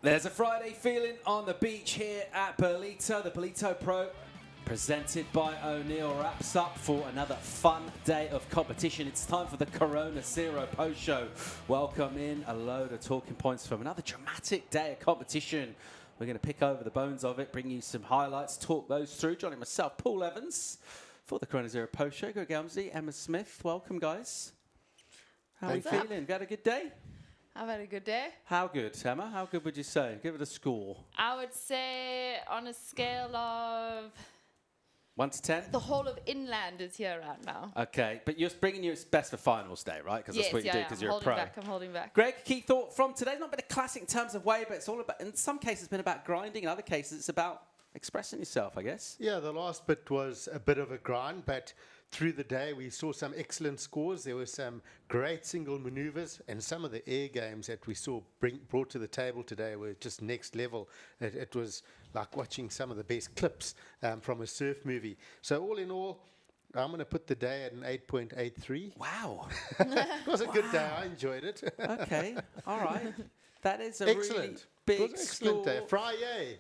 There's a Friday feeling on the beach here at Ballito. The Ballito Pro, presented by O'Neill, wraps up for another fun day of competition. It's time for the Corona Cero post show. Welcome in a load of talking points from another dramatic day of competition. We're going to pick over the bones of it, bring you some highlights, talk those through. Joining myself, Paul Evans, for the Corona Cero post show. Greg Elmsey, Emma Smith. Welcome, guys. How are we feeling? You had a good day? I've had a good day. How good, Emma? How good would you say? Give it a score. I would say on a scale of 1 to 10? the whole of Inland is here right now. Okay, but you're bringing your best for finals day, right? Because that's what you do because you're a pro. I'm holding back. Greg, key thought from today. Not been a classic in terms of way, but it's all about, in some cases, it's been about grinding. In other cases, it's about expressing yourself, I guess. Yeah, the last bit was a bit of a grind, but through the day we saw some excellent scores. There were some great single maneuvers, and some of the air games that we saw brought to the table today were just next level. It was like watching some of the best clips from a surf movie. So all in all, I'm going to put the day at an 8.83. Wow. It was a good day. I enjoyed it. Okay, all right. That is a excellent. Really big It was an excellent score. day. Friday.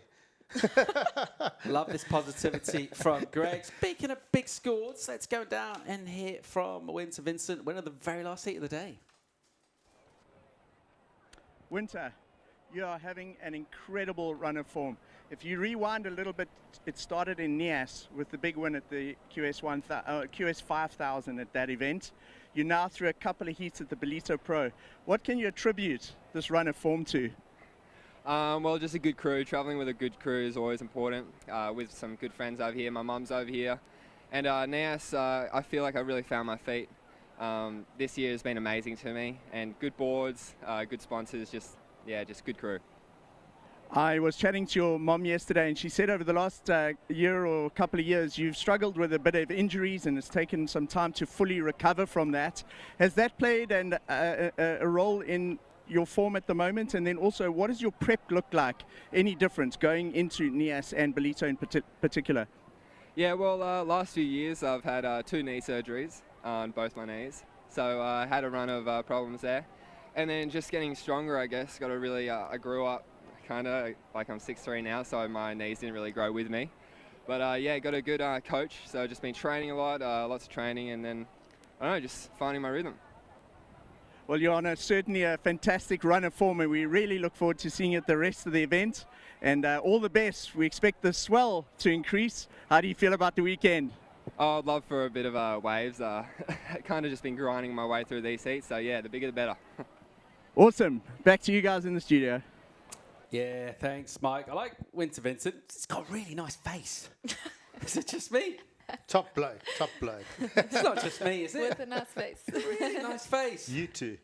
Love this positivity from Greg. Speaking of big scores, let's go down and hear from Winter Vincent, winner of the very last heat of the day. Winter, you are having an incredible run of form. If you rewind a little bit, it started in Nias with the big win at the QS 5000 at that event. You're now through a couple of heats at the Ballito Pro. What can you attribute this run of form to? Well, just a good crew. Traveling with a good crew is always important. With some good friends over here. My mum's over here. And Nias, I feel like I really found my feet. This year has been amazing to me. And good boards, good sponsors, just good crew. I was chatting to your mom yesterday, and she said over the last year or couple of years, you've struggled with a bit of injuries, and it's taken some time to fully recover from that. Has that played a role in your form at the moment? And then also, what does your prep look like? Any difference going into Nias and Ballito in particular? Yeah, well, last few years I've had 2 knee surgeries on both my knees. So I had a run of problems there. And then just getting stronger, I guess. Got to really, I grew up kind of like I'm 6'3" now, so my knees didn't really grow with me. But yeah, got a good coach. So just been training a lot, lots of training, and then, I don't know, just finding my rhythm. Well, you're on certainly a fantastic run of form, and we really look forward to seeing it the rest of the event. And all the best. We expect the swell to increase. How do you feel about the weekend? Oh, I'd love for a bit of waves. Kind of just been grinding my way through these heats, so yeah, the bigger the better. Awesome. Back to you guys in the studio. Yeah, thanks, Mike. I like Winter Vincent. It's got a really nice face. Is it just me? Top bloke, top bloke. It's not just me, is it? With a nice face. Really nice face. You too.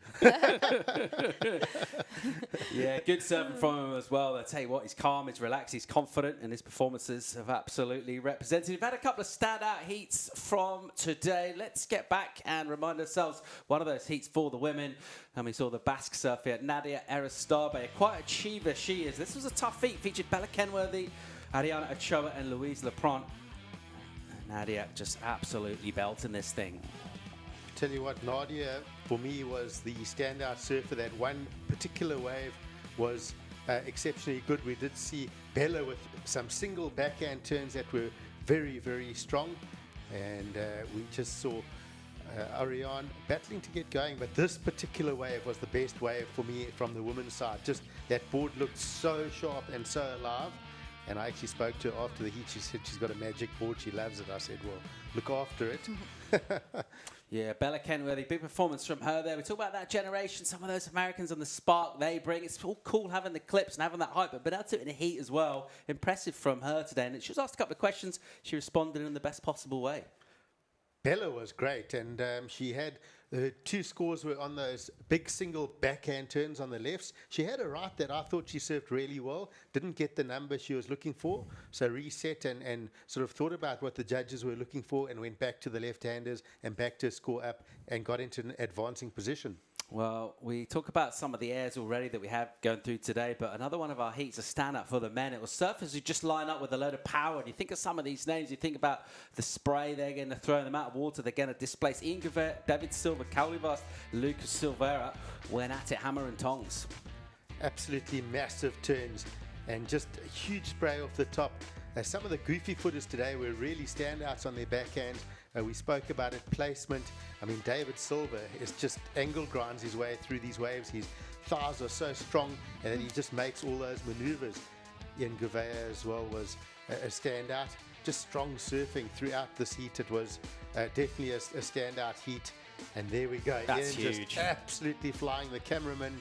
Yeah, good serving from him as well. I tell you what, he's calm, he's relaxed, he's confident, and his performances have absolutely represented. We've had a couple of standout heats from today. Let's get back and remind ourselves one of those heats for the women. And we saw the Basque surfer, Nadia Erostarbe. Quite achiever she is. This was a tough feat. Featured Bella Kenworthy, Ariana Ochoa, and Louise Lepront. Nadia just absolutely belting this thing. Tell you what, Nadia, for me, was the standout surfer. That one particular wave was exceptionally good. We did see Bella with some single backhand turns that were very, very strong. And we just saw Ariane battling to get going. But this particular wave was the best wave for me from the women's side. Just that board looked so sharp and so alive. And I actually spoke to her after the heat. She said she's got a magic board. She loves it. I said, well, look after it. Yeah, Bella Kenworthy, big performance from her there. We talk about that generation, some of those Americans and the spark they bring. It's all cool having the clips and having that hype, but able to do it in the heat as well. Impressive from her today. And she was asked a couple of questions. She responded in the best possible way. Bella was great, and she had 2 scores were on those big single backhand turns on the lefts. She had a right that I thought she served really well, didn't get the number she was looking for, so reset and sort of thought about what the judges were looking for and went back to the left-handers and back to score up and got into an advancing position. Well, we talk about some of the airs already that we have going through today, but another one of our heats, a stand-up for the men. It was surfers who just line up with a load of power. And you think of some of these names, you think about the spray they're going to throw them out of water. They're going to displace Ian Gavert, Deivid Silva, Kaulivast, Lucas Silveira, went at it hammer and tongs. absolutely massive turns and just a huge spray off the top. Some of the goofy footers today were really standouts on their backhand. We spoke about it, placement. I mean, Deivid Silva is just angle grinds his way through these waves. His thighs are so strong, and then he just makes all those maneuvers. Ian Gouveia as well was a standout. Just strong surfing throughout this heat. It was definitely a standout heat. And there we go. That's Ian huge. just absolutely flying. The cameraman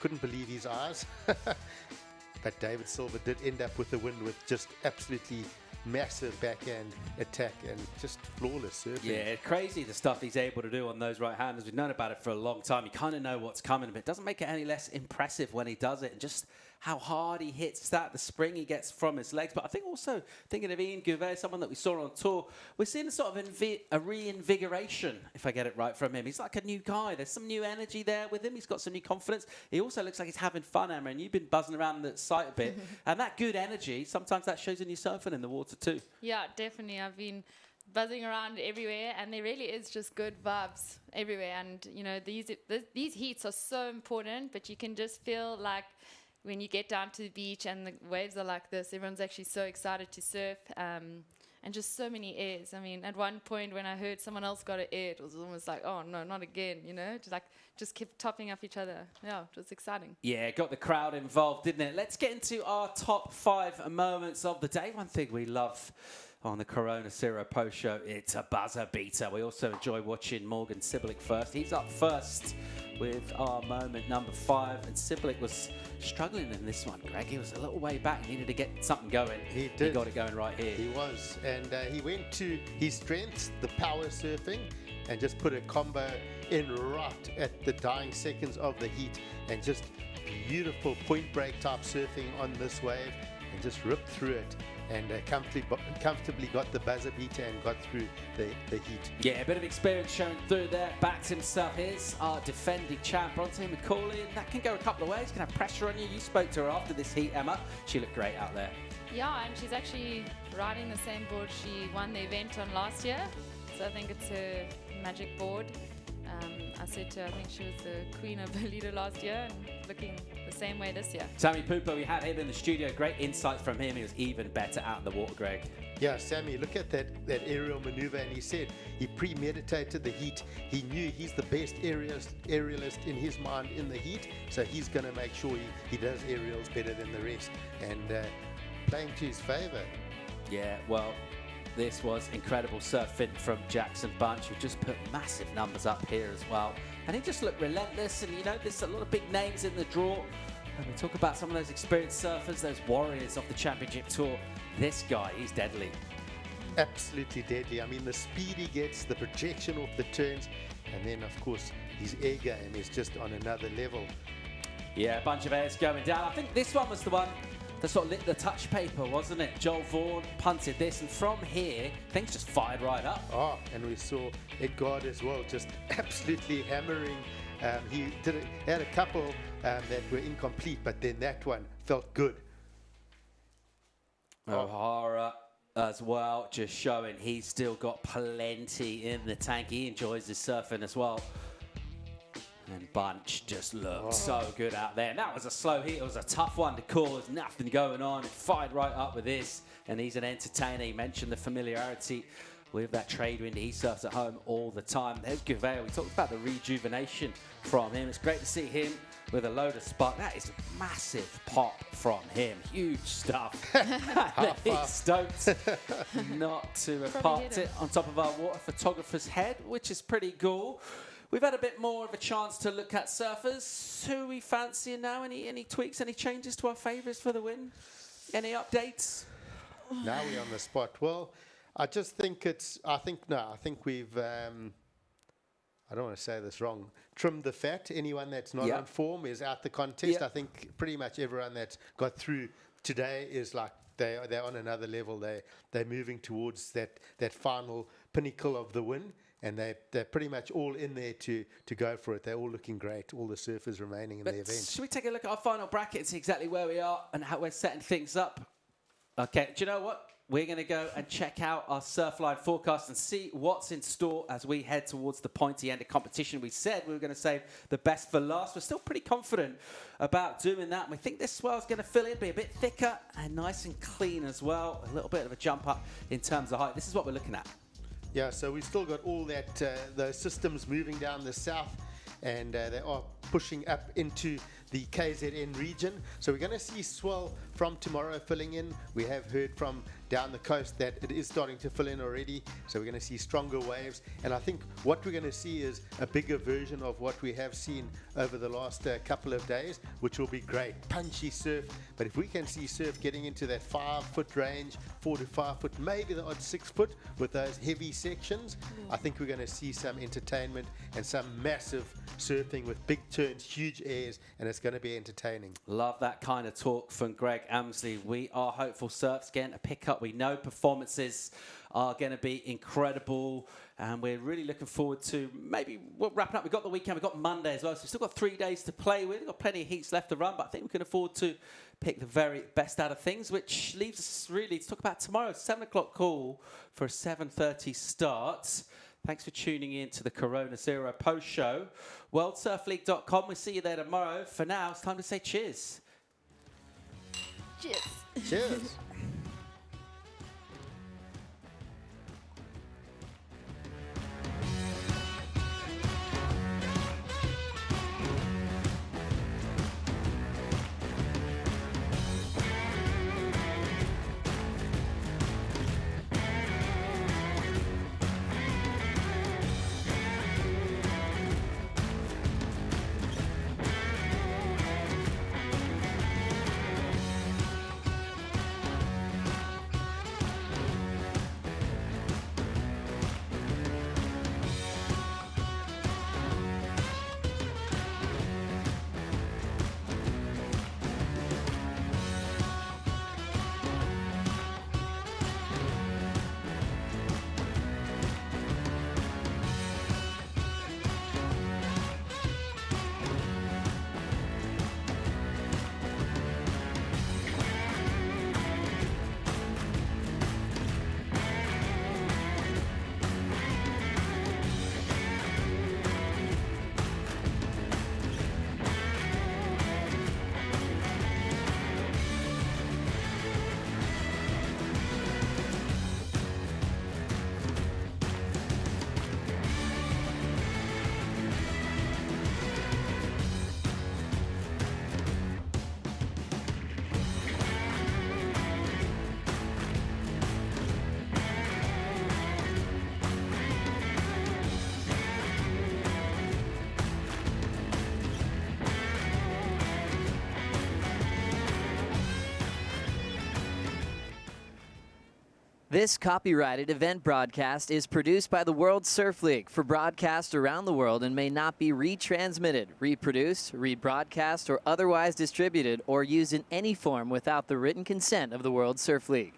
couldn't believe his eyes. But Deivid Silva did end up with the win with just absolutely massive backhand attack and just flawless surfing. Yeah, crazy the stuff he's able to do on those right-handers. We've known about it for a long time. You kind of know what's coming, but it doesn't make it any less impressive when he does it. And just how hard he hits that, the spring he gets from his legs. But I think also, thinking of Ian Gouveia, someone that we saw on tour, we're seeing a sort of a reinvigoration, if I get it right, from him. He's like a new guy. There's some new energy there with him. He's got some new confidence. He also looks like he's having fun, Emma, and you've been buzzing around the site a bit. And that good energy, sometimes that shows in your surfing in the water too. Yeah, definitely. I've been buzzing around everywhere, and there really is just good vibes everywhere. And you know, these heats are so important, but you can just feel like when you get down to the beach and the waves are like this, everyone's actually so excited to surf, and just so many airs. I mean, at one point when I heard someone else got an air, it was almost like, oh no, not again, you know, just kept topping up each other. Yeah, it was exciting. Yeah, got the crowd involved, didn't it? Let's get into our top 5 moments of the day. One thing we love on the Corona Cero post show, it's a buzzer beater. We also enjoy watching Morgan Sibilic first. He's up first with our moment number 5, and Sibilic was struggling in this one, Greg. He was a little way back, needed to get something going. He did. He got it going right here. He was, and he went to his strengths, the power surfing, and just put a combo in right at the dying seconds of the heat, and just beautiful point break type surfing on this wave, and just ripped through it. And comfortably got the buzzer beater and got through the heat. Yeah, a bit of experience showing through there. Backed himself. Here's our defending champ, Bronte Macaulay. And that can go a couple of ways. Can have pressure on you. You spoke to her after this heat, Emma. She looked great out there. Yeah, and she's actually riding the same board she won the event on last year. So I think it's her magic board. I said to her, I think she was the queen of Ballito last year and looking the same way this year. Sammy Pupo, we had him in the studio. Great insight from him. He was even better out in the water, Greg. Yeah, Sammy, look at that aerial maneuver, and he said he premeditated the heat. He knew he's the best aerialist in his mind in the heat, so he's going to make sure he does aerials better than the rest, and playing to his favour. Yeah, well, this was incredible surfing from Jackson Bunch, who just put massive numbers up here as well. And he just looked relentless, and you know, there's a lot of big names in the draw. And we talk about some of those experienced surfers, those warriors of the championship tour. This guy, he's deadly. Absolutely deadly. I mean, the speed he gets, the projection off the turns, and then, of course, his air game is just on another level. Yeah, a bunch of airs going down. I think this one was the one that sort of lit the touch paper, wasn't it? Joel Vaughan punted this, and from here, things just fired right up. Oh, and we saw Edgard as well, just absolutely hammering. He had a couple that were incomplete, but then that one felt good. O'Hara as well, just showing he's still got plenty in the tank. He enjoys his surfing as well. And Bunch just looked so good out there. And that was a slow heat. It was a tough one to call. There's nothing going on. It fired right up with this. And he's an entertainer. He mentioned the familiarity with that trade wind. He surfs at home all the time. There's Gouveia. We talked about the rejuvenation from him. It's great to see him with a load of spark. That is a massive pop from him. Huge stuff. He's stoked not to have parked it on top of our water photographer's head, which is pretty cool. We've had a bit more of a chance to look at surfers. Who are we fancying now? Any tweaks, any changes to our favourites for the win? Any updates? Now we're on the spot. Well, I just think I think we've, I don't want to say this wrong, trimmed the fat. Anyone that's not on form is out the contest. I think pretty much everyone that's got through today is like, they're on another level. They're moving towards that final pinnacle of the win. And they're pretty much all in there to go for it. They're all looking great, all the surfers remaining in the event. Should we take a look at our final bracket and see exactly where we are and how we're setting things up? Okay, do you know what? we're going to go and check out our Surfline forecast and see what's in store as we head towards the pointy end of competition. We said we were going to save the best for last. We're still pretty confident about doing that. And we think this swell's going to fill in, be a bit thicker and nice and clean as well. A little bit of a jump up in terms of height. This is what we're looking at. Yeah, so we've still got all that, those systems moving down the south, and they are pushing up into the KZN region. So we're going to see swell from tomorrow filling in. We have heard from down the coast that it is starting to fill in already. So we're going to see stronger waves. And I think what we're going to see is a bigger version of what we have seen over the last couple of days, which will be great. Punchy surf. But if we can see surf getting into that 5 foot range, 4 to 5 foot, maybe the odd 6 foot with those heavy sections, I think we're going to see some entertainment and some massive surfing with big turns, huge airs, and it's going to be entertaining. Love that kind of talk from Greg Amsley. We are hopeful surf's getting a pick up. We know performances are going to be incredible, and we're really looking forward to wrapping up. We've got the weekend, we've got Monday as well, so we've still got 3 days to play with. We've got plenty of heats left to run, but I think we can afford to pick the very best out of things, which leaves us really to talk about tomorrow. 7 o'clock call for a 7:30 start. Thanks for tuning in to the Corona Cero post show. WorldSurfLeague.com. We'll see you there tomorrow. For now, it's time to say cheers. Cheers. Cheers. This copyrighted event broadcast is produced by the World Surf League for broadcast around the world and may not be retransmitted, reproduced, rebroadcast, or otherwise distributed or used in any form without the written consent of the World Surf League.